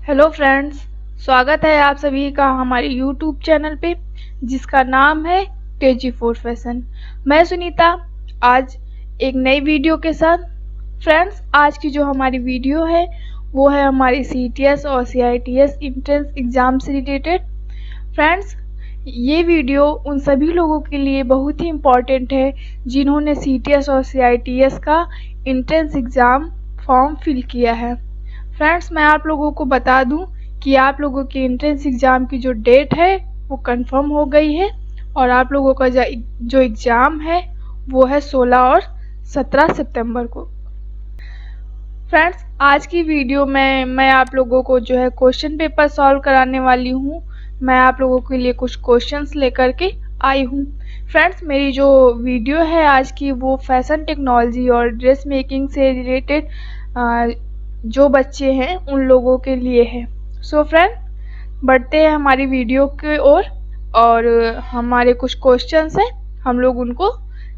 Hello friends, स्वागत है आप सभी का हमारे यूट्यूब चैनल पे जिसका नाम है केजी फॉर फैशन। मैं सुनीता आज एक नई वीडियो के साथ। फ्रेंड्स, आज की जो हमारी वीडियो है वो है हमारी CTS और CITS इंट्रेंस एग्ज़ाम से रिलेटेड। फ्रेंड्स, ये वीडियो उन सभी लोगों के लिए बहुत ही इम्पॉर्टेंट है जिन्होंने CTS और CITS का इंट्रेंस एग्ज़ाम फॉर्म फिल किया है। फ्रेंड्स, मैं आप लोगों को बता दूं कि आप लोगों की एंट्रेंस एग्ज़ाम की जो डेट है वो कंफर्म हो गई है और आप लोगों का जो एग्ज़ाम है वो है 16 और 17 सितंबर को। फ्रेंड्स, आज की वीडियो में मैं आप लोगों को जो है क्वेश्चन पेपर सॉल्व कराने वाली हूँ। मैं आप लोगों के लिए कुछ क्वेश्चंस लेकर के आई हूँ। फ्रेंड्स, मेरी जो वीडियो है आज की वो फैशन टेक्नोलॉजी और ड्रेस मेकिंग से रिलेटेड जो बच्चे हैं उन लोगों के लिए है। सो फ्रेंड, बढ़ते हैं हमारी वीडियो की ओर और हमारे कुछ क्वेश्चंस हैं, हम लोग उनको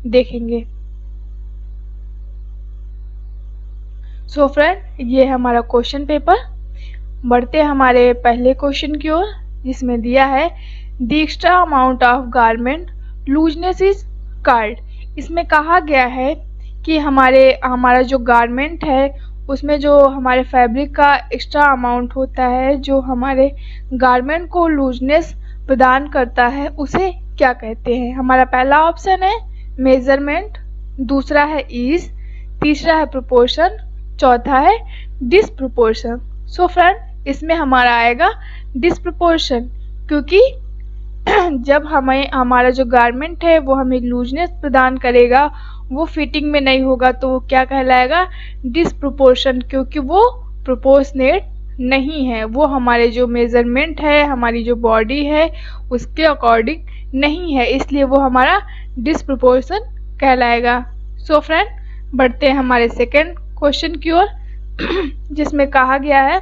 देखेंगे। सो फ्रेंड, ये है हमारा क्वेश्चन पेपर। बढ़ते हैं हमारे पहले क्वेश्चन की ओर जिसमें दिया है the extra amount of garment looseness is called. इसमें कहा गया है कि हमारा जो गारमेंट है उसमें जो हमारे फैब्रिक का एक्स्ट्रा अमाउंट होता है जो हमारे गारमेंट को लूजनेस प्रदान करता है उसे क्या कहते हैं। हमारा पहला ऑप्शन है मेजरमेंट, दूसरा है ईज, तीसरा है प्रोपोर्शन, चौथा है डिसप्रोपोर्शन। सो फ्रेंड, इसमें हमारा आएगा डिसप्रोपोर्शन, क्योंकि जब हमारा जो गारमेंट है वो हमें लूजनेस प्रदान करेगा वो फिटिंग में नहीं होगा तो वो क्या कहलाएगा, डिसप्रोपोर्शन, क्योंकि वो प्रोपोर्शनेट नहीं है, वो हमारे जो मेजरमेंट है हमारी जो बॉडी है उसके अकॉर्डिंग नहीं है, इसलिए वो हमारा डिसप्रोपोर्शन कहलाएगा। सो फ्रेंड, बढ़ते हैं हमारे सेकेंड क्वेश्चन की ओर जिसमें कहा गया है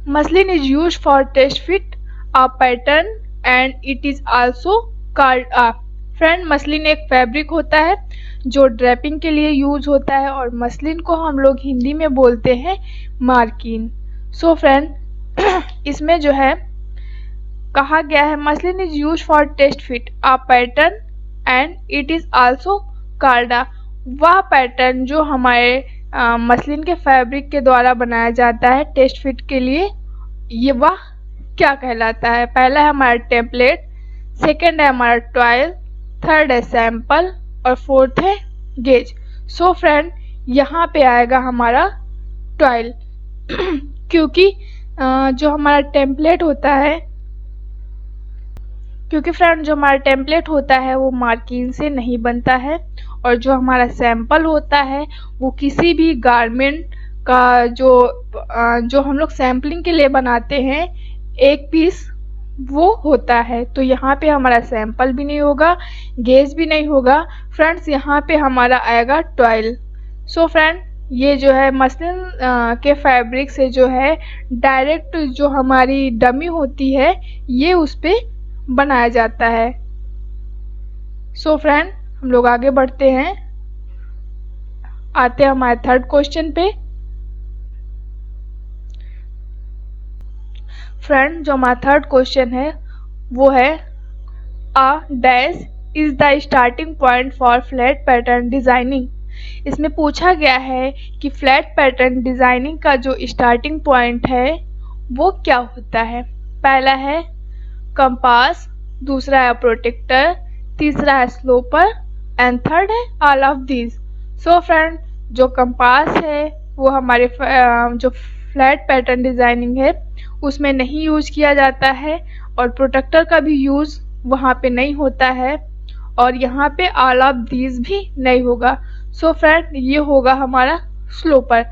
muslin is use for test fit a pattern and it is also called a. Friend, muslin एक फैब्रिक होता है जो ड्रेपिंग के लिए यूज होता है और मसलिन को हम लोग हिंदी में बोलते हैं मार्किन। सो फ्रेंड, इसमें जो है कहा गया है muslin is use for test fit a pattern and it is also called a. वह पैटर्न जो हमारे मसलिन के फैब्रिक के द्वारा बनाया जाता है टेस्ट फिट के लिए, ये वह क्या कहलाता है। पहला है हमारा टेम्पलेट, सेकंड है हमारा ट्रायल, थर्ड है सैंपल और फोर्थ है गेज। सो फ्रेंड, यहाँ पे आएगा हमारा ट्रायल क्योंकि जो हमारा टेम्पलेट होता है क्योंकि फ्रेंड जो हमारा टेम्पलेट होता है वो मार्किन से नहीं बनता है और जो हमारा सैंपल होता है वो किसी भी गारमेंट का जो हम लोग सैम्पलिंग के लिए बनाते हैं एक पीस वो होता है, तो यहाँ पे हमारा सैंपल भी नहीं होगा, गेज भी नहीं होगा। फ्रेंड्स, यहाँ पे हमारा आएगा ट्वाइल। सो फ्रेंड, ये जो है मसलिन के फैब्रिक से जो है डायरेक्ट जो हमारी डमी होती है ये उस पर बनाया जाता है। सो फ्रेंड, हम लोग आगे बढ़ते हैं, आते हैं हमारे थर्ड क्वेश्चन पे। फ्रेंड, जो हमारा थर्ड क्वेश्चन है वो है a dash is the starting point for flat pattern designing. इसमें पूछा गया है कि फ्लैट पैटर्न डिजाइनिंग का जो स्टार्टिंग पॉइंट है वो क्या होता है। पहला है कंपास, दूसरा है प्रोटेक्टर, तीसरा है स्लोपर एंड थर्ड है all of these. So friend, जो कंपास है वो हमारे जो फ्लैट पैटर्न डिजाइनिंग है उसमें नहीं यूज किया जाता है और प्रोटेक्टर का भी यूज वहाँ पे नहीं होता है और यहाँ पे ऑल ऑफ दीज भी नहीं होगा। सो फ्रेंड, ये होगा हमारा स्लोपर।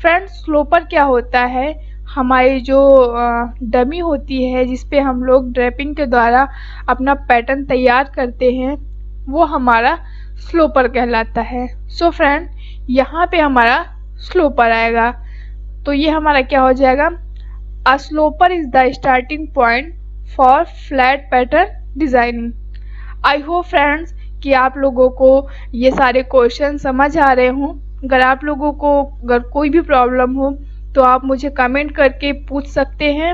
फ्रेंड, स्लोपर क्या होता है, हमारी जो डमी होती है जिस पे हम लोग ड्रेपिंग के द्वारा अपना पैटर्न तैयार करते हैं वो हमारा स्लोपर कहलाता है। सो फ्रेंड, यहाँ पे हमारा स्लोपर आएगा, तो ये हमारा क्या हो जाएगा, a sloper is the starting point for flat pattern designing. I hope friends कि आप लोगों को ये सारे क्वेश्चन समझ आ रहे हों। अगर आप लोगों को अगर कोई भी प्रॉब्लम हो तो आप मुझे कमेंट करके पूछ सकते हैं।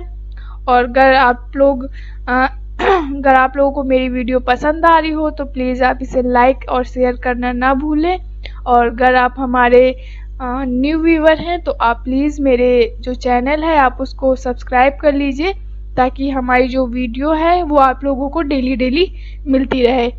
और अगर आप लोग अगर आप लोगों को मेरी वीडियो पसंद आ रही हो तो प्लीज़ आप इसे लाइक और शेयर करना ना भूलें। और अगर आप हमारे न्यू व्यूवर हैं तो आप प्लीज़ मेरे जो चैनल है आप उसको सब्सक्राइब कर लीजिए, ताकि हमारी जो वीडियो है वो आप लोगों को डेली डेली मिलती रहे।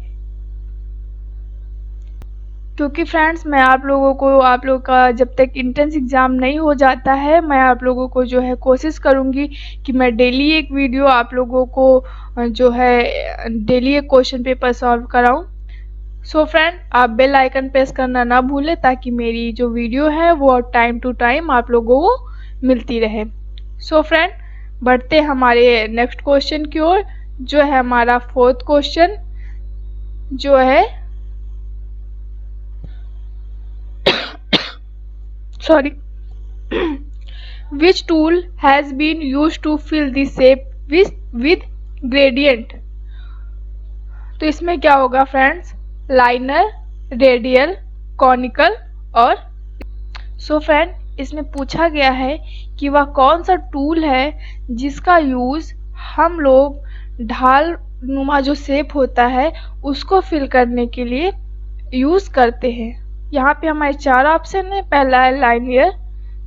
क्योंकि फ्रेंड्स मैं आप लोगों का जब तक एंट्रेंस एग्ज़ाम नहीं हो जाता है, मैं आप लोगों को जो है कोशिश करूँगी कि मैं डेली एक वीडियो आप लोगों को जो है डेली एक क्वेश्चन पेपर सॉल्व कराऊँ। सो फ्रेंड, आप बेल आइकन प्रेस करना ना भूलें, ताकि मेरी जो वीडियो है वो टाइम टू टाइम आप लोगों को मिलती रहे। सो फ्रेंड, बढ़ते हमारे नेक्स्ट क्वेश्चन की ओर, जो है हमारा 4th क्वेश्चन, जो है sorry which tool has been used to fill the shape with gradient। तो इसमें क्या होगा फ्रेंड्स, लाइनर, रेडियल, कॉनिकल और सो फ्रेंड, इसमें पूछा गया है कि वह कौन सा टूल है जिसका यूज़ हम लोग ढाल नुमा जो शेप होता है उसको फिल करने के लिए यूज़ करते हैं। यहाँ पे हमारे 4 ऑप्शन है। पहला है लाइनियर,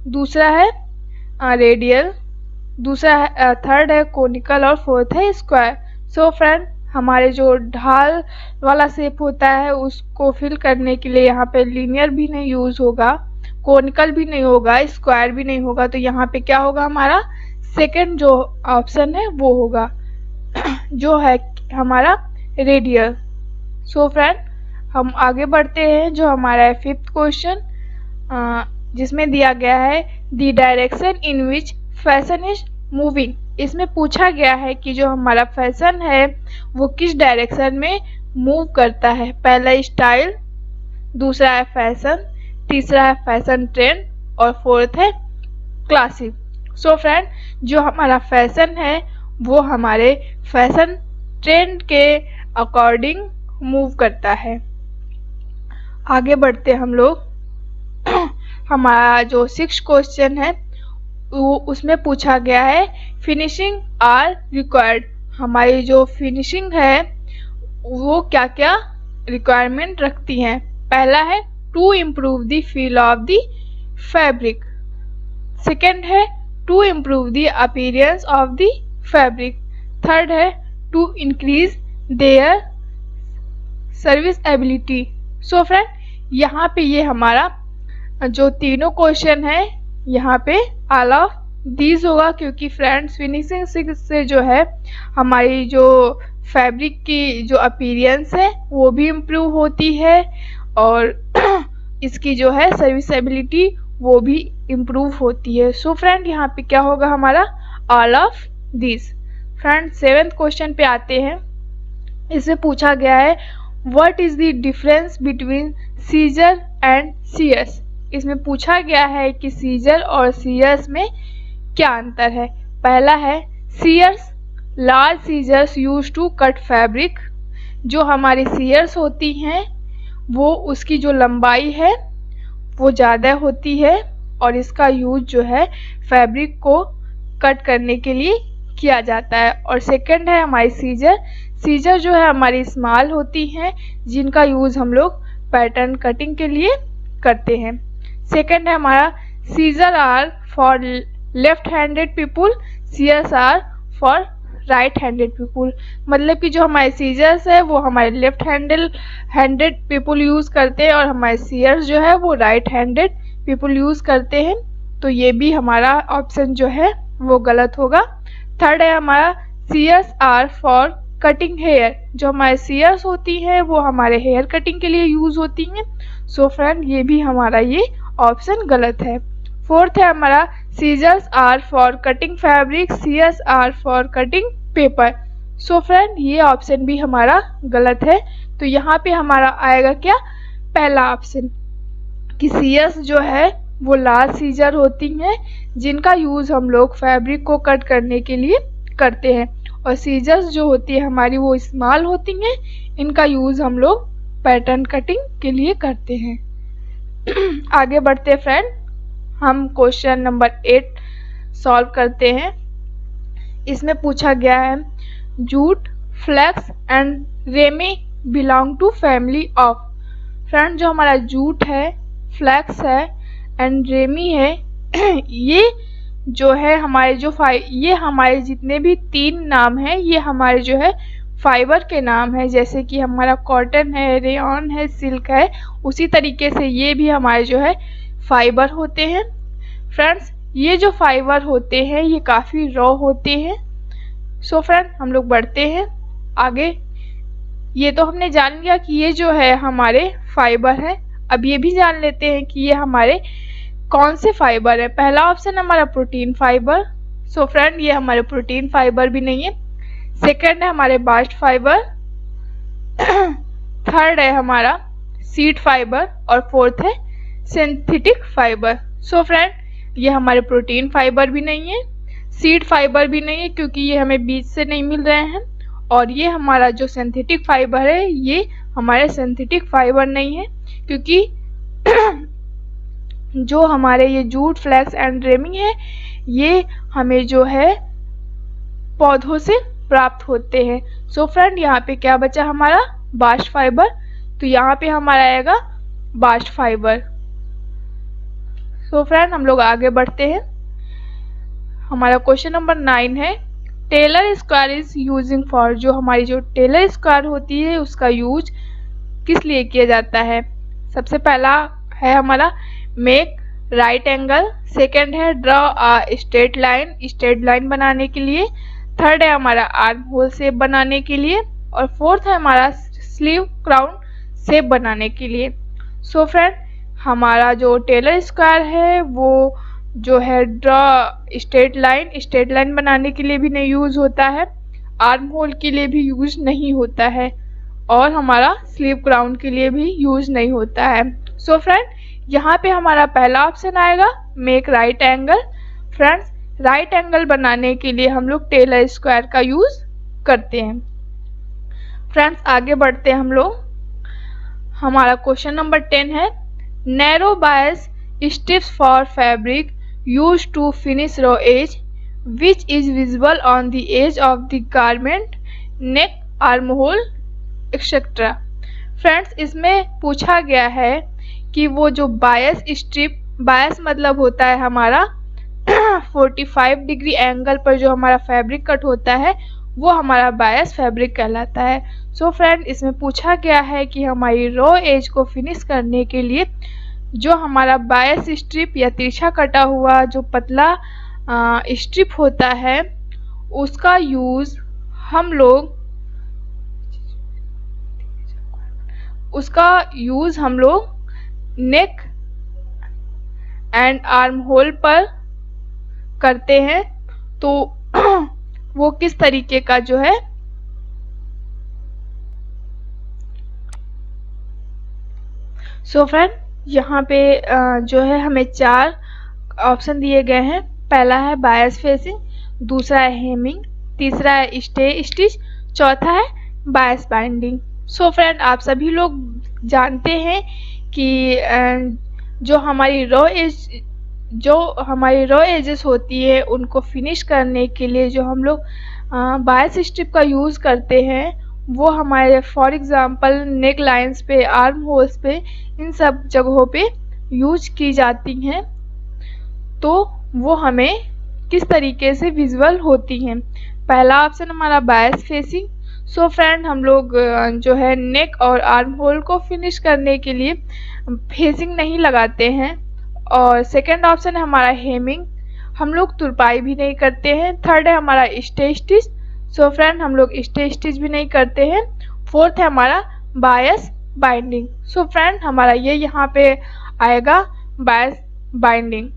दूसरा है रेडियल, दूसरा है थर्ड है कोनिकल और फोर्थ है स्क्वायर। सो फ्रेंड, हमारे जो ढाल वाला शेप होता है उसको फिल करने के लिए यहाँ पे लीनियर भी नहीं यूज़ होगा, कोनिकल भी नहीं होगा, स्क्वायर भी नहीं होगा। तो यहाँ पे क्या होगा, हमारा सेकंड जो ऑप्शन है वो होगा जो है हमारा रेडियल। सो फ्रेंड, हम आगे बढ़ते हैं। जो हमारा है 5th क्वेश्चन, जिसमें दिया गया है the direction in which fashion is moving. इसमें पूछा गया है कि जो हमारा फैशन है वो किस डायरेक्शन में मूव करता है। पहला स्टाइल, दूसरा है फैशन, तीसरा है फैशन ट्रेंड और फोर्थ है क्लासिक। सो फ्रेंड, जो हमारा फैशन है वो हमारे फैशन ट्रेंड के अकॉर्डिंग मूव करता है। आगे बढ़ते हम लोग। हमारा जो 6th क्वेश्चन है वो उसमें पूछा गया है फिनिशिंग आर रिक्वायर्ड। हमारी जो फिनिशिंग है वो क्या क्या रिक्वायरमेंट रखती हैं। पहला है to improve the feel of the fabric, second है to improve the appearance of the fabric, third है to increase their serviceability. So friend, यहाँ पे ये हमारा जो तीनों क्वेश्चन है यहाँ पे ऑल ऑफ दीज होगा, क्योंकि फ्रेंड्स फिनिशिंग से जो है हमारी जो फैब्रिक की जो अपीयरेंस है वो भी इम्प्रूव होती है और इसकी जो है सर्विसेबिलिटी वो भी इम्प्रूव होती है। सो फ्रेंड, यहाँ पे क्या होगा हमारा all of this. Friend, 7th question पे आते हैं। इससे पूछा गया है what is the difference between scissor and shears. इसमें पूछा गया है कि सीजर और सीयर्स में क्या अंतर है। पहला है shears, large scissors use to cut fabric. जो हमारी सीयर्स होती हैं वो उसकी जो लंबाई है वो ज़्यादा होती है और इसका यूज जो है फैब्रिक को कट करने के लिए किया जाता है। और सेकंड है हमारी सीजर। सीजर जो है हमारी स्मॉल होती हैं जिनका यूज़ हम लोग पैटर्न कटिंग के लिए करते हैं। सेकंड है हमारा scissor are for left handed people, scissors are for right handed people. मतलब कि जो हमारे सीजर्स है वो हमारे लेफ्ट हैंडेड पीपुल यूज़ करते हैं और हमारे सीजर्स जो है वो राइट हैंडेड पीपुल यूज़ करते हैं। तो ये भी हमारा ऑप्शन जो है वो गलत होगा। थर्ड है हमारा scissors are for cutting hair. जो हमारे सीजर्स होती हैं वो हमारे हेयर कटिंग के लिए यूज़ होती हैं। सो फ्रेंड, ये भी हमारा ये ऑप्शन गलत है। फोर्थ है हमारा scissors are for cutting fabric, scissors are for cutting paper. So friend, ये ऑप्शन भी हमारा गलत है। तो यहाँ पे हमारा आएगा क्या, पहला ऑप्शन कि सीजर्स जो है वो लार्ज सीजर होती हैं जिनका यूज़ हम लोग फैब्रिक को कट करने के लिए करते हैं और सीजर्स जो होती है हमारी वो स्मॉल होती हैं, इनका यूज़ हम लोग पैटर्न कटिंग के लिए करते हैं। आगे बढ़ते फ्रेंड। हम क्वेश्चन नंबर 8 सॉल्व करते हैं। इसमें पूछा गया है jute, flax and ramie belong to family of. Friend, जो हमारा जूट है, फ्लैक्स है एंड रेमी है, ये जो है हमारे ये हमारे जितने भी 3 नाम हैं, ये हमारे जो है फाइबर के नाम है। जैसे कि हमारा कॉटन है, रेयॉन है, सिल्क है, उसी तरीके से ये भी हमारे जो है फाइबर होते हैं। फ्रेंड्स, ये जो फाइबर होते हैं ये काफ़ी रॉ होते हैं। सो फ्रेंड, हम लोग बढ़ते हैं आगे। ये तो हमने जान लिया कि ये जो है हमारे फाइबर है। अब ये भी जान लेते हैं कि ये हमारे कौन से फाइबर है। पहला ऑप्शन हमारा प्रोटीन फाइबर। सो फ्रेंड, ये हमारे प्रोटीन फाइबर भी नहीं है। सेकंड है हमारे बास्ट फाइबर। थर्ड है हमारा सीड फाइबर और फोर्थ है सिंथेटिक फाइबर। सो फ्रेंड, ये हमारे प्रोटीन फाइबर भी नहीं है, सीड फाइबर भी नहीं है क्योंकि ये हमें बीज से नहीं मिल रहे हैं, और ये हमारा जो सिंथेटिक फाइबर है ये हमारे सिंथेटिक फाइबर नहीं है क्योंकि जो हमारे ये जूट, फ्लैक्स एंड रेमी है ये हमें जो है पौधों से प्राप्त होते हैं। सो फ्रेंड, यहाँ पे क्या बचा हमारा बास्ट फाइबर, तो यहाँ पे हमारा आएगा बास्ट फाइबर। सो फ्रेंड, हम लोग आगे बढ़ते हैं। हमारा क्वेश्चन नंबर 9 है tailor square is using for. जो हमारी जो टेलर स्क्वायर होती है उसका यूज किस लिए किया जाता है। सबसे पहला है हमारा मेक राइट एंगल, सेकंड है ड्रॉ अ स्ट्रेट लाइन बनाने के लिए, थर्ड है हमारा आर्म होल शेप बनाने के लिए, और फोर्थ है हमारा स्लीव क्राउन शेप बनाने के लिए। सो फ्रेंड, हमारा जो टेलर स्क्वायर है वो जो है ड्रॉ स्ट्रेट लाइन बनाने के लिए भी नहीं यूज होता है, आर्म होल के लिए भी यूज नहीं होता है, और हमारा स्लीव क्राउन के लिए भी यूज नहीं होता है। सो फ्रेंड, यहाँ पे हमारा पहला ऑप्शन आएगा make right angle. Friends, right angle बनाने के लिए हम लोग टेलर स्क्वायर का यूज करते हैं। फ्रेंड्स, आगे बढ़ते हैं हम लोग। हमारा क्वेश्चन नंबर 10 है narrow bias strips for fabric used to finish raw edge which is visible on the edge of the garment, neck, arm hole etcetera. Friends, इसमें पूछा गया है कि वो जो बायस स्ट्रिप, बायस मतलब होता है हमारा 45 डिग्री एंगल पर जो हमारा फैब्रिक कट होता है वो हमारा बायस फैब्रिक कहलाता है। सो फ्रेंड, इसमें पूछा गया है कि हमारी रो एज को फिनिश करने के लिए जो हमारा बायस स्ट्रिप या तिरछा कटा हुआ जो पतला स्ट्रिप होता है उसका यूज हम लोग नेक एंड आर्म होल पर करते हैं। तो वो किस तरीके का जो है सो फ्रेंड, यहाँ पे जो है हमें 4 ऑप्शन दिए गए हैं। पहला है बायस फेसिंग, दूसरा है हेमिंग, तीसरा है स्टे स्टिच, चौथा है बायस बाइंडिंग। सो फ्रेंड, आप सभी लोग जानते हैं कि जो हमारी रो एजेस होती है उनको फिनिश करने के लिए जो हम लोग बायस स्ट्रिप का यूज़ करते हैं वो हमारे फॉर एग्ज़ाम्पल नेक लाइंस पे, आर्म होल्स पे, इन सब जगहों पे यूज की जाती हैं। तो वो हमें किस तरीके से विजुअल होती हैं। पहला ऑप्शन हमारा बायस फेसिंग। सो फ्रेंड, हम लोग जो है नेक और आर्म होल को फिनिश करने के लिए फेसिंग नहीं लगाते हैं। और सेकंड ऑप्शन है हमारा हेमिंग, हम लोग तुरपाई भी नहीं करते हैं। थर्ड है हमारा स्टे स्टिच। सो फ्रेंड, हम लोग स्टे स्टिच भी नहीं करते हैं। फोर्थ है हमारा बायस बाइंडिंग। सो फ्रेंड, हमारा ये यहाँ पे आएगा बायस बाइंडिंग।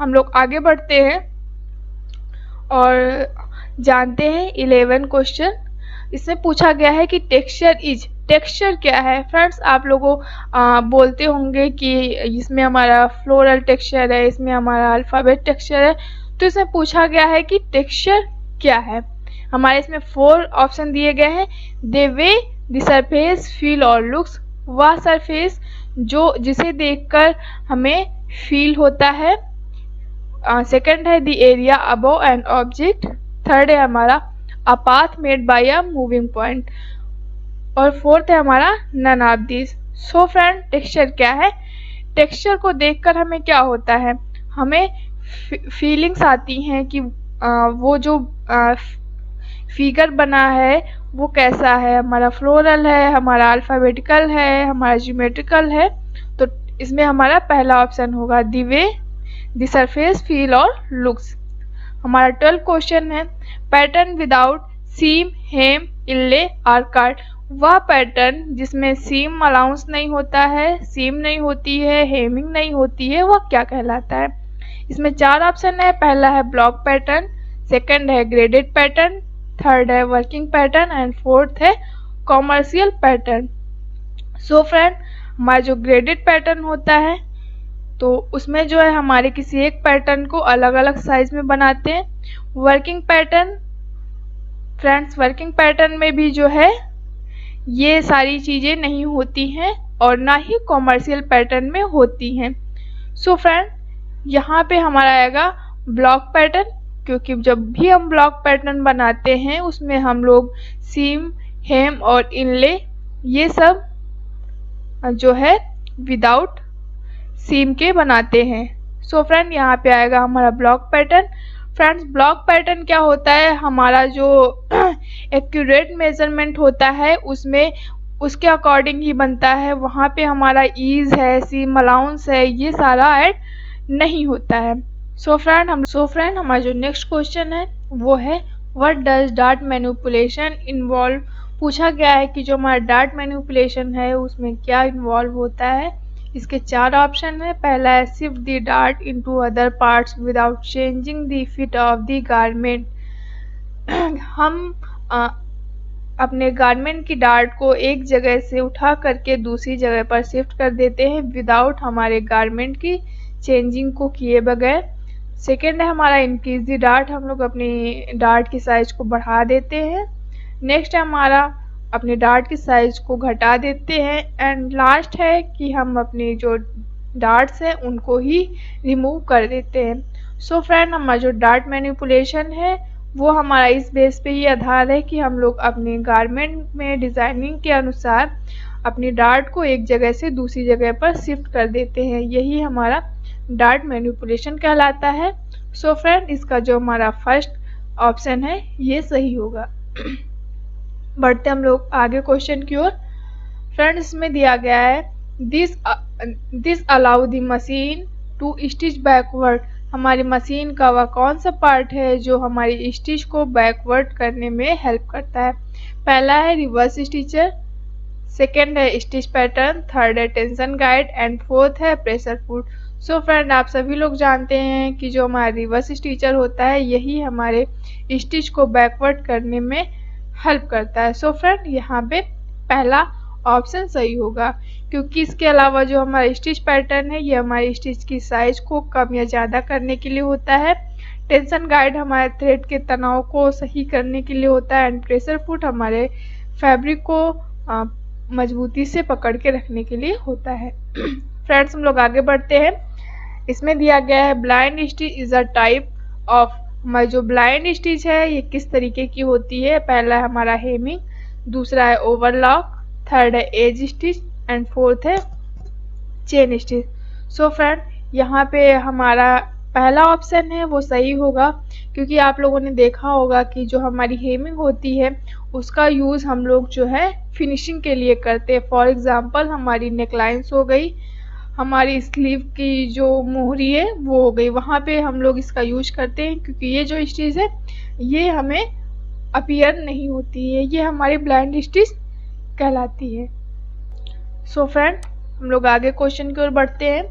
हम लोग आगे बढ़ते हैं और जानते हैं 11 क्वेश्चन। इसमें पूछा गया है कि टेक्सचर क्या है। फ्रेंड्स, आप लोगों बोलते होंगे कि इसमें हमारा फ्लोरल टेक्सचर है, इसमें हमारा अल्फ़ाबेट टेक्सचर है। तो इसमें पूछा गया है कि टेक्सचर क्या है। हमारे इसमें 4 ऑप्शन दिए गए हैं। The way the surface feel और लुक्स, वह सरफेस जो जिसे देखकर हमें फील होता है। सेकंड है the area above an object. Third है हमारा a path made by a moving point. और फोर्थ है हमारा none of this. So friend, texture क्या है? टेक्सचर को देखकर हमें क्या होता है, हमें फीलिंग्स आती हैं कि वो जो फिगर बना है वो कैसा है, हमारा फ्लोरल है, हमारा अल्फ़ाबेटिकल है, हमारा ज्योमेट्रिकल है। तो इसमें हमारा पहला ऑप्शन होगा the way the surface feel और लुक्स। हमारा 12 क्वेश्चन है पैटर्न विदाउट सीम हेम इल्ले और कट। वह पैटर्न जिसमें सीम अलाउंस नहीं होता है, सीम नहीं होती है, हेमिंग नहीं होती है, वह क्या कहलाता है? इसमें 4 ऑप्शन है। पहला है ब्लॉक पैटर्न, सेकंड है ग्रेडेड पैटर्न, थर्ड है वर्किंग पैटर्न एंड फोर्थ है कॉमर्शियल पैटर्न। सो फ्रेंड, हमारा जो ग्रेडेड पैटर्न होता है तो उसमें जो है हमारे किसी एक पैटर्न को अलग अलग साइज में बनाते हैं। Working pattern, friends working pattern में भी जो है ये सारी चीज़ें नहीं होती हैं और ना ही कॉमर्शियल पैटर्न में होती हैं। सो फ्रेंड, यहाँ पे हमारा आएगा ब्लॉक पैटर्न, क्योंकि जब भी हम ब्लॉक पैटर्न बनाते हैं उसमें हम लोग सीम हेम और इनले ये सब जो है विदाउट सीम के बनाते हैं। सो फ्रेंड, यहाँ पे आएगा हमारा block pattern. Friends, block pattern क्या होता है, हमारा जो एक्यूरेट मेजरमेंट होता है उसमें उसके अकॉर्डिंग ही बनता है। वहाँ पे हमारा ईज है, सीम अलाउंस है, ये सारा ऐड नहीं होता है। सो फ्रेंड हमारा जो नेक्स्ट क्वेश्चन है वो है what does dart manipulation involve. पूछा गया है कि जो हमारा डार्ट मैनिपुलेशन है उसमें क्या इन्वॉल्व होता है। इसके 4 ऑप्शन है। पहला है shift the dart into other parts without changing the fit of the garment. हम अपने गारमेंट की डार्ट को एक जगह से उठा करके दूसरी जगह पर शिफ्ट कर देते हैं विदाउट हमारे गारमेंट की चेंजिंग को किए बगैर। सेकेंड है हमारा इंक्रीज द डार्ट, हम लोग अपनी डार्ट की साइज को बढ़ा देते हैं। नेक्स्ट है हमारा अपने डार्ट की साइज को घटा देते हैं। एंड लास्ट है कि हम अपनी जो डार्ट्स हैं उनको ही रिमूव कर देते हैं। सो फ्रेंड, हमारा जो डार्ट मैनिपुलेशन है वो हमारा इस बेस पे ही आधार है कि हम लोग अपने गारमेंट में डिज़ाइनिंग के अनुसार अपनी डार्ट को एक जगह से दूसरी जगह पर शिफ्ट कर देते हैं। यही हमारा डार्ट मैनिपुलेशन कहलाता है। सो फ्रेंड, इसका जो हमारा फर्स्ट ऑप्शन है ये सही होगा। बढ़ते हम लोग आगे क्वेश्चन की ओर। फ्रेंड्स, इसमें दिया गया है this allow the machine to stitch backward. हमारी मशीन का वह कौन सा पार्ट है जो हमारी स्टिच को बैकवर्ड करने में हेल्प करता है? पहला है रिवर्स स्टिचर, सेकेंड है स्टिच पैटर्न, थर्ड है टेंशन गाइड एंड फोर्थ है प्रेशर फुट। सो फ्रेंड, आप सभी लोग जानते हैं कि जो हमारा रिवर्स स्टिचर होता है यही हमारे स्टिच को बैकवर्ड करने में हेल्प करता है। सो फ्रेंड, यहाँ पे पहला ऑप्शन सही होगा, क्योंकि इसके अलावा जो हमारा स्टिच पैटर्न है ये हमारी स्टिच की साइज को कम या ज़्यादा करने के लिए होता है। टेंशन गाइड हमारे थ्रेड के तनाव को सही करने के लिए होता है एंड प्रेशर फुट हमारे फैब्रिक को मजबूती से पकड़ के रखने के लिए होता है। फ्रेंड्स, हम लोग आगे बढ़ते हैं। इसमें दिया गया है blind stitch is a type of. हमारी जो ब्लाइंड स्टिच है ये किस तरीके की होती है? पहला है हमारा हेमिंग, दूसरा है ओवरलॉक, थर्ड है एज स्टिच एंड फोर्थ है चेन स्टिच। सो फ्रेंड, यहाँ पे हमारा पहला ऑप्शन है वो सही होगा, क्योंकि आप लोगों ने देखा होगा कि जो हमारी हेमिंग होती है उसका यूज़ हम लोग जो है फिनिशिंग के लिए करते हैं। फॉर एग्जांपल, हमारी नेकलाइंस हो गई, हमारी स्लीव की जो मोहरी है वो हो गई, वहाँ पे हम लोग इसका यूज करते हैं, क्योंकि ये जो स्टिच है ये हमें अपीयर नहीं होती है, ये हमारी ब्लाइंड स्टिच कहलाती है। सो फ्रेंड, हम लोग आगे क्वेश्चन की ओर बढ़ते हैं।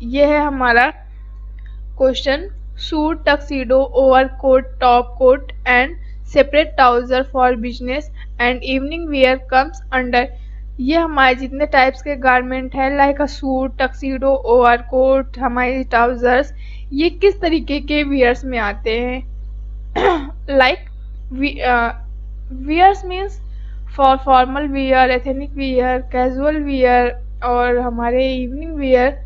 ये है हमारा question suit, tuxedo, overcoat, top coat and separate trouser for business and evening wear comes under. ये हमारे जितने टाइप्स के गारमेंट हैं like a suit, tuxedo, overcoat, हमारे ट्राउजर्स, ये किस तरीके के वियर्स में आते हैं? Like wears means for formal wear, ethnic wear, casual wear और हमारे इवनिंग वियर।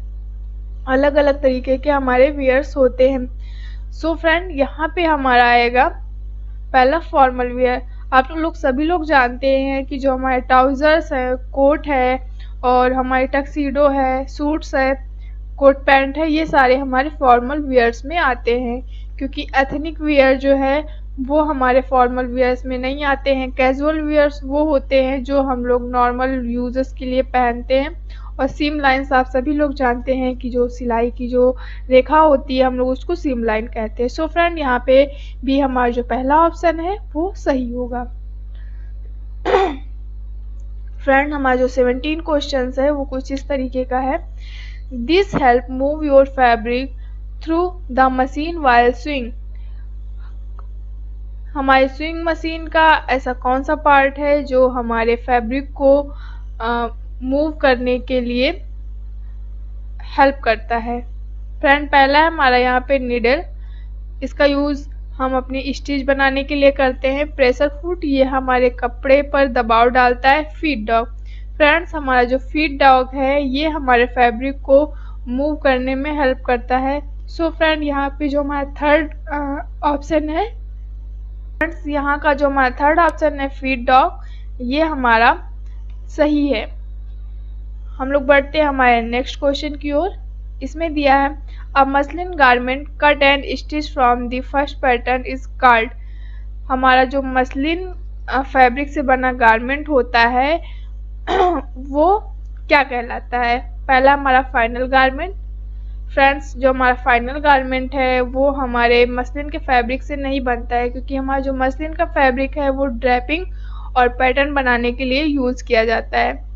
अलग अलग तरीके के हमारे वियर्स होते हैं। सो फ्रेंड, यहाँ पे हमारा आएगा पहला फॉर्मल वियर। आप लोग सभी लोग जानते हैं कि जो हमारे ट्राउजर्स है, कोट है और हमारे टक्सीडो है, सूट्स है, कोट पैंट है, ये सारे हमारे फॉर्मल वियर्स में आते हैं। क्योंकि एथनिक वियर जो है वो हमारे फॉर्मल वियर्स में नहीं आते हैं। कैजुअल वियर्स वो होते हैं जो हम लोग नॉर्मल यूजेस के लिए पहनते हैं। और सीम लाइन्स आप सभी लोग जानते हैं कि जो सिलाई की जो रेखा होती है हम लोग उसको सीम लाइन कहते हैं। सो फ्रेंड, यहाँ पे भी हमारा जो पहला ऑप्शन है वो सही होगा। फ्रेंड, हमारा जो 17 क्वेश्चन है वो कुछ इस तरीके का है। This help move your fabric through the machine while swing. हमारे स्विंग मशीन का ऐसा कौन सा पार्ट है जो हमारे फैब्रिक को मूव करने के लिए हेल्प करता है। फ्रेंड, पहला है हमारा यहाँ पे नीडल। इसका यूज़ हम अपनी स्टिच बनाने के लिए करते हैं। प्रेशर फुट, ये हमारे कपड़े पर दबाव डालता है। फीड डॉग, फ्रेंड्स हमारा जो फीड डॉग है ये हमारे फैब्रिक को मूव करने में हेल्प करता है। सो फ्रेंड, यहाँ पे जो हमारा थर्ड ऑप्शन है, फ्रेंड्स यहाँ का जो हमारा थर्ड ऑप्शन है फीड डॉग, ये हमारा सही है। हम लोग बढ़ते हैं हमारे नेक्स्ट क्वेश्चन की ओर। इसमें दिया है a muslin garment cut and stitch from the first pattern is called. हमारा जो मसलिन फैब्रिक से बना गारमेंट होता है वो क्या कहलाता है। पहला हमारा फाइनल गारमेंट। फ्रेंड्स, जो हमारा फाइनल गारमेंट है वो हमारे मसलिन के फैब्रिक से नहीं बनता है, क्योंकि हमारा जो मसलिन का फैब्रिक है वो ड्रैपिंग और पैटर्न बनाने के लिए यूज़ किया जाता है।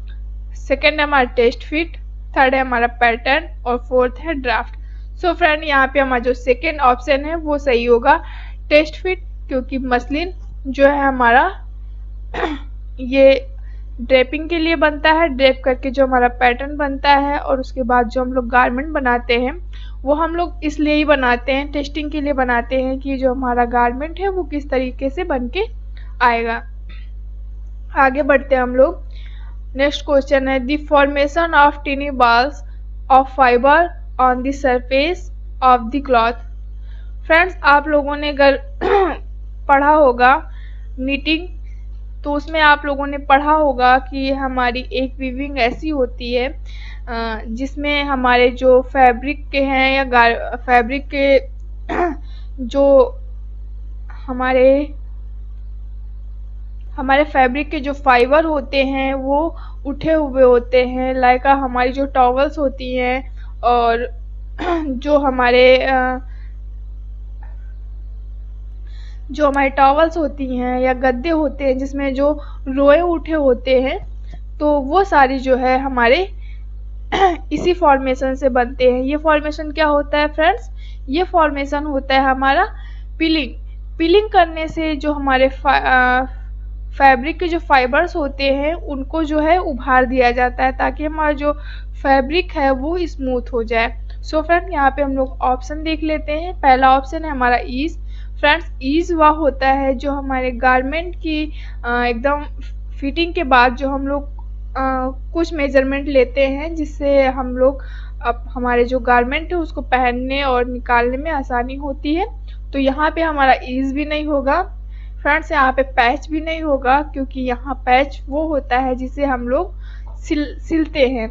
सेकेंड है हमारा टेस्ट फिट, थर्ड है हमारा पैटर्न और फोर्थ है ड्राफ्ट। सो फ्रेंड, यहाँ पे हमारा जो सेकेंड ऑप्शन है वो सही होगा, टेस्ट फिट, क्योंकि मसलिन जो है हमारा ये ड्रेपिंग के लिए बनता है। ड्रेप करके जो हमारा पैटर्न बनता है और उसके बाद जो हम लोग गारमेंट बनाते हैं वो हम लोग इसलिए ही बनाते हैं, टेस्टिंग के लिए बनाते हैं कि जो हमारा गारमेंट है वो किस तरीके से बन के आएगा। आगे बढ़ते हैं हम लोग। नेक्स्ट क्वेश्चन है the formation of टिनी balls of fibre on the surface of the cloth. Friends, आप लोगों ने अगर पढ़ा होगा नीटिंग, तो उसमें आप लोगों ने पढ़ा होगा कि हमारी एक वीविंग ऐसी होती है जिसमें हमारे जो फैब्रिक के हैं या फैब्रिक के जो हमारे फैब्रिक के जो फाइबर होते हैं वो उठे हुए होते हैं। लाइक हमारी जो टॉवल्स होती हैं और जो हमारे टॉवल्स होती हैं या गद्दे होते हैं जिसमें जो रोए उठे होते हैं, तो वो सारी जो है हमारे इसी फॉर्मेशन से बनते हैं। ये फॉर्मेशन क्या होता है फ्रेंड्स? ये फॉर्मेशन होता है हमारा पिलिंग। पिलिंग करने से जो हमारे फैब्रिक के जो फाइबर्स होते हैं उनको जो है उभार दिया जाता है ताकि हमारा जो फैब्रिक है वो स्मूथ हो जाए। सो फ्रेंड, यहाँ पे हम लोग ऑप्शन देख लेते हैं। पहला ऑप्शन है हमारा ईज। फ्रेंड्स, ईज वह होता है जो हमारे गारमेंट की एकदम फिटिंग के बाद जो हम लोग कुछ मेजरमेंट लेते हैं जिससे हम लोग अब हमारे जो गारमेंट है उसको पहनने और निकालने में आसानी होती है। तो यहाँ पे हमारा ईज भी नहीं होगा। फ्रेंड्स, यहाँ पे पैच भी नहीं होगा, क्योंकि यहाँ पैच वो होता है जिसे हम लोग सिलते हैं।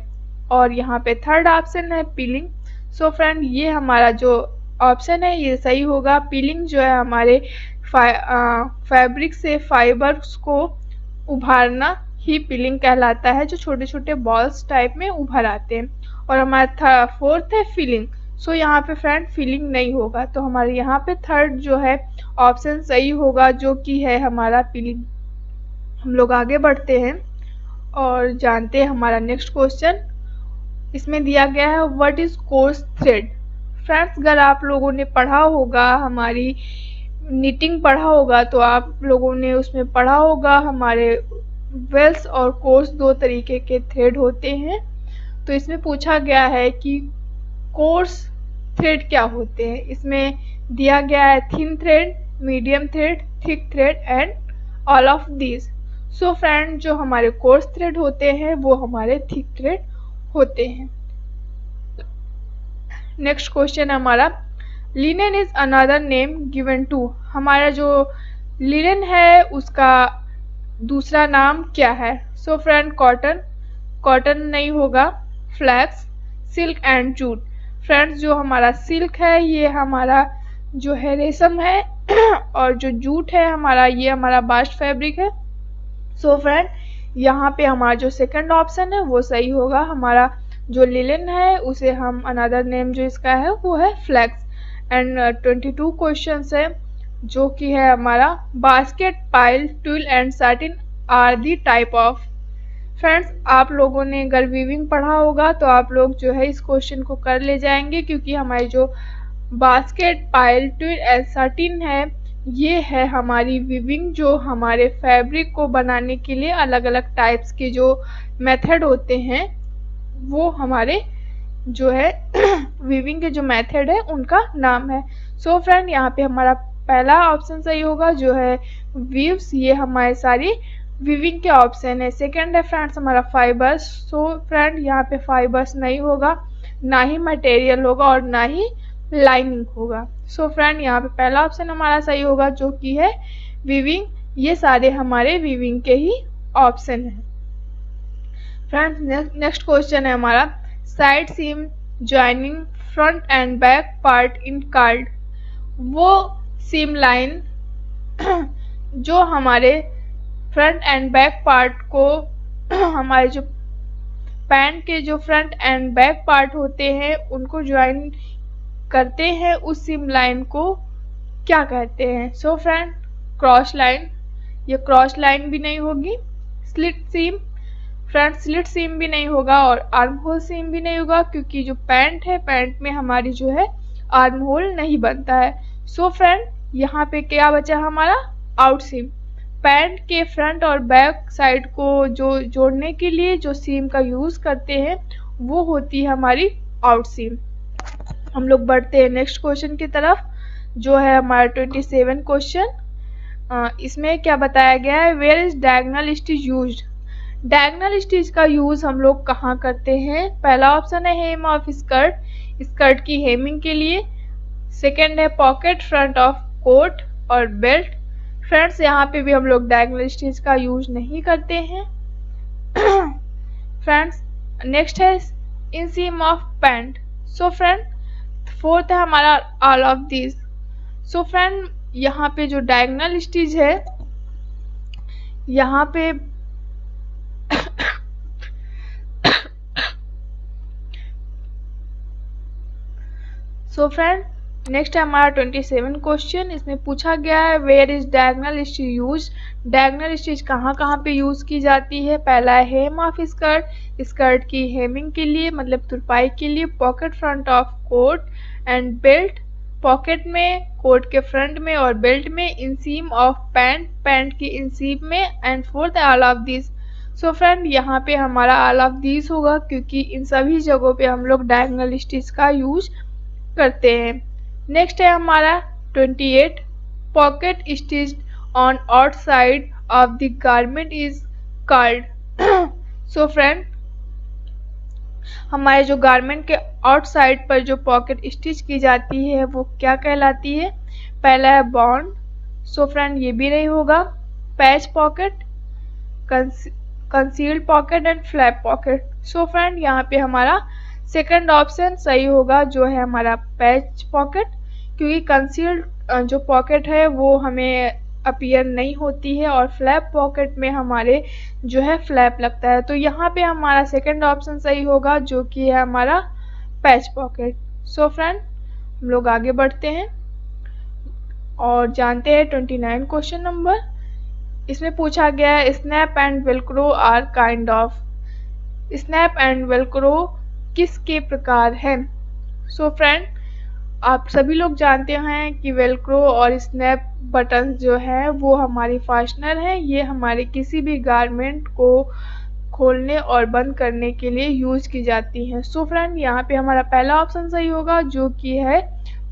और यहाँ पे थर्ड ऑप्शन है पीलिंग। सो फ्रेंड, ये हमारा जो ऑप्शन है ये सही होगा। पीलिंग जो है हमारे फैब्रिक से फाइबर्स को उभारना ही पीलिंग कहलाता है, जो छोटे छोटे बॉल्स टाइप में उभर आते हैं। और हमारा फोर्थ है फिलिंग। सो यहाँ पे फ्रेंड फिलिंग नहीं होगा, तो हमारे यहाँ पे थर्ड जो है ऑप्शन सही होगा, जो कि है हमारा पिलिंग। हम लोग आगे बढ़ते हैं और जानते हैं हमारा नेक्स्ट क्वेश्चन। इसमें दिया गया है what is course thread. Friends, अगर आप लोगों ने पढ़ा होगा हमारी नीटिंग पढ़ा होगा तो आप लोगों ने उसमें पढ़ा होगा हमारे वेल्स और कोर्स दो तरीके के थ्रेड होते हैं। तो इसमें पूछा गया है कि कोर्स थ्रेड क्या होते हैं। इसमें दिया गया है thin thread, medium thread, thick thread and all of this. So friend, जो हमारे कोर्स थ्रेड होते हैं वो हमारे थिक थ्रेड होते हैं। नेक्स्ट क्वेश्चन है हमारा, linen is another name given to. हमारा जो लिनेन है उसका दूसरा नाम क्या है? सो फ्रेंड, कॉटन, कॉटन नहीं होगा, flax, silk and jute. Friends, जो हमारा सिल्क है ये हमारा जो है रेशम है और जो जूट है हमारा ये हमारा बास्ट फैब्रिक है। सो फ्रेंड, यहाँ पे हमारा जो सेकंड ऑप्शन है वो सही होगा। हमारा जो लिलन है उसे हम अनदर नेम जो इसका है वो है फ्लैक्स। एंड 22 क्वेश्चंस है जो कि है हमारा, basket, pile, twill and satin are the type of. Friends, आप लोगों ने अगर वीविंग पढ़ा होगा तो आप लोग जो है इस क्वेश्चन को कर ले जाएंगे, क्योंकि हमारी जो basket, pile, twill and satin है ये है हमारी वीविंग, जो हमारे फैब्रिक को बनाने के लिए अलग अलग टाइप्स के जो मेथड होते हैं वो हमारे जो है वीविंग के जो मेथड है उनका नाम है। सो फ्रेंड, यहाँ पे हमारा पहला ऑप्शन सही होगा जो है वीव्स, ये हमारे सारी वीविंग के ऑप्शन है। सेकंड है फ्रेंड्स हमारा फाइबर्स। सो फ्रेंड, यहाँ पे फाइबर्स नहीं होगा, ना ही मटेरियल होगा और ना ही लाइनिंग होगा। सो फ्रेंड, यहाँ पे पहला ऑप्शन हमारा सही होगा जो कि है वीविंग। ये सारे हमारे वीविंग के ही ऑप्शन है। फ्रेंड्स, नेक्स्ट क्वेश्चन है हमारा, side seam joining front and back part in card. वो सीम लाइन जो हमारे फ्रंट एंड बैक पार्ट को हमारे जो पैंट के जो फ्रंट एंड बैक पार्ट होते हैं उनको ज्वाइन करते हैं, उस सीम लाइन को क्या कहते हैं? सो फ्रेंड, क्रॉस लाइन, ये क्रॉस लाइन भी नहीं होगी। स्लिट सीम, फ्रेंड स्लिट सीम भी नहीं होगा और आर्म होल सीम भी नहीं होगा, क्योंकि जो पैंट है पैंट में हमारी जो है आर्म होल नहीं बनता है। सो फ्रेंड, यहाँ पे क्या बचा हमारा? आउट सीम। पैंट के फ्रंट और बैक साइड को जो जोड़ने के लिए जो सीम का यूज करते हैं वो होती है हमारी आउट सीम। हम लोग बढ़ते हैं नेक्स्ट क्वेश्चन की तरफ जो है हमारा 27 क्वेश्चन। इसमें क्या बताया गया है, where is diagonal stitch used. Diagonal stitch का यूज हम लोग कहाँ करते हैं? पहला ऑप्शन है हेम ऑफ स्कर्ट, स्कर्ट की हेमिंग के लिए। सेकंड है पॉकेट फ्रंट ऑफ कोट और बेल्ट। फ्रेंड्स, यहाँ पे भी हम लोग डायगोनल स्टिच का यूज नहीं करते हैं। फ्रेंड्स, नेक्स्ट है inseam of pant. So friend, fourth है हमारा all of this. So friend, यहाँ पे जो डायगोनल स्टिच है यहाँ पे सो फ्रेंड, नेक्स्ट है हमारा 27 क्वेश्चन। इसमें पूछा गया है where is diagonal stitch use. Diagonal stitch कहाँ कहाँ पे यूज की जाती है? पहला है हेम ऑफ स्कर्ट, स्कर्ट की हेमिंग के लिए मतलब तुरपाई के लिए। Pocket front of coat and belt, pocket में, कोट के फ्रंट में और बेल्ट में। इंसीम ऑफ पैंट, पैंट की इंसीम में। And fourth all of this. So friend, यहाँ पे हमारा ऑल ऑफ दिस होगा, क्योंकि इन सभी जगहों पे हम लोग डायगोनल स्टिच का यूज करते हैं। नेक्स्ट है हमारा 28, pocket stitch on outside of the garment is called. So friend, हमारे जो गारमेंट के आउटसाइड पर जो पॉकेट स्टिच की जाती है वो क्या कहलाती है? पहला है बॉन्ड। सो फ्रेंड, ये भी नहीं होगा। Patch pocket, concealed pocket and flap pocket. So friend, यहाँ पे हमारा सेकंड ऑप्शन सही होगा जो है हमारा पैच पॉकेट, क्योंकि कंसील्ड जो पॉकेट है वो हमें अपीयर नहीं होती है और फ्लैप पॉकेट में हमारे जो है फ्लैप लगता है। तो यहाँ पे हमारा सेकंड ऑप्शन सही होगा जो कि है हमारा पैच पॉकेट। सो फ्रेंड, हम लोग आगे बढ़ते हैं और जानते हैं 29 क्वेश्चन नंबर। इसमें पूछा गया है snap and Velcro are kind of. Snap and Velcro किसके प्रकार है? सो फ्रेंड, आप सभी लोग जानते हैं कि वेलक्रो और स्नैप बटन जो है वो हमारी फास्टनर है। ये हमारे किसी भी गारमेंट को खोलने और बंद करने के लिए यूज की जाती हैं। सो फ्रेंड, यहाँ पे हमारा पहला ऑप्शन सही होगा जो कि है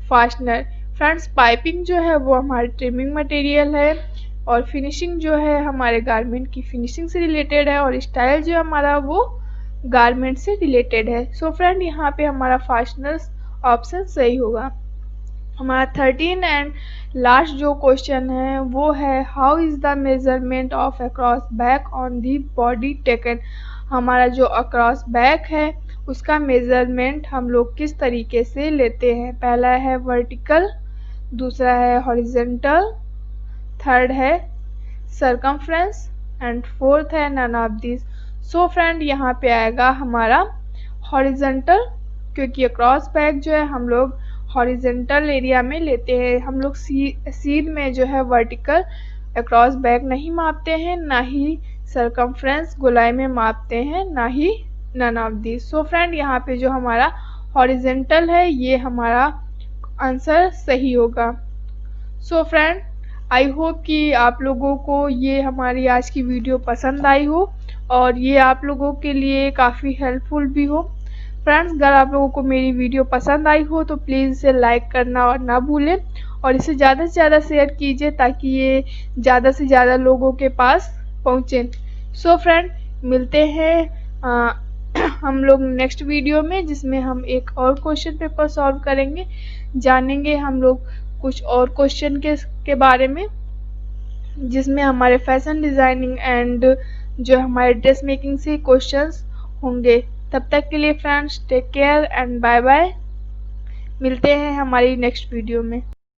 फास्टनर। फ्रेंड्स, पाइपिंग जो है वो हमारी ट्रिमिंग मटेरियल है और फिनिशिंग जो है हमारे गारमेंट की फिनिशिंग से रिलेटेड है और स्टाइल जो हमारा वो गारमेंट से रिलेटेड है। सो फ्रेंड, यहाँ पे हमारा फास्टनर्स ऑप्शन सही होगा। हमारा 13 एंड लास्ट जो क्वेश्चन है वो है how is the measurement of across back on the body taken. हमारा जो अक्रॉस बैक है उसका मेजरमेंट हम लोग किस तरीके से लेते हैं। पहला है वर्टिकल, दूसरा है हॉरिजेंटल, थर्ड है सरकमफ्रेंस एंड फोर्थ है none of this. So friend यहाँ पे आएगा हमारा हॉरिजेंटल, क्योंकि अक्रॉस बैक जो है हम लोग हॉरिजेंटल एरिया में लेते हैं। हम लोग सीध में जो है वर्टिकल अक्रॉस बैक नहीं मापते हैं, ना ही सरकमफ्रेंस गोलाई में मापते हैं, ना ही none of this. So friend यहाँ पे जो हमारा हॉरिजेंटल है ये हमारा आंसर सही होगा। सो फ्रेंड आई होप कि आप लोगों को ये हमारी आज की वीडियो पसंद आई हो और ये आप लोगों के लिए काफ़ी हेल्पफुल भी हो। फ्रेंड्स, अगर आप लोगों को मेरी वीडियो पसंद आई हो तो प्लीज़ इसे लाइक करना और ना भूलें और इसे ज़्यादा से ज़्यादा शेयर कीजिए ताकि ये ज़्यादा से ज़्यादा लोगों के पास पहुँचे। सो फ्रेंड, मिलते हैं हम लोग नेक्स्ट वीडियो में, जिसमें हम एक और क्वेश्चन पेपर सॉल्व करेंगे। जानेंगे हम लोग कुछ और क्वेश्चन के बारे में, जिसमें हमारे फैशन डिज़ाइनिंग एंड जो हमारे ड्रेस मेकिंग से क्वेश्चंस होंगे। तब तक के लिए friends take care and bye bye. मिलते हैं हमारी नेक्स्ट वीडियो में।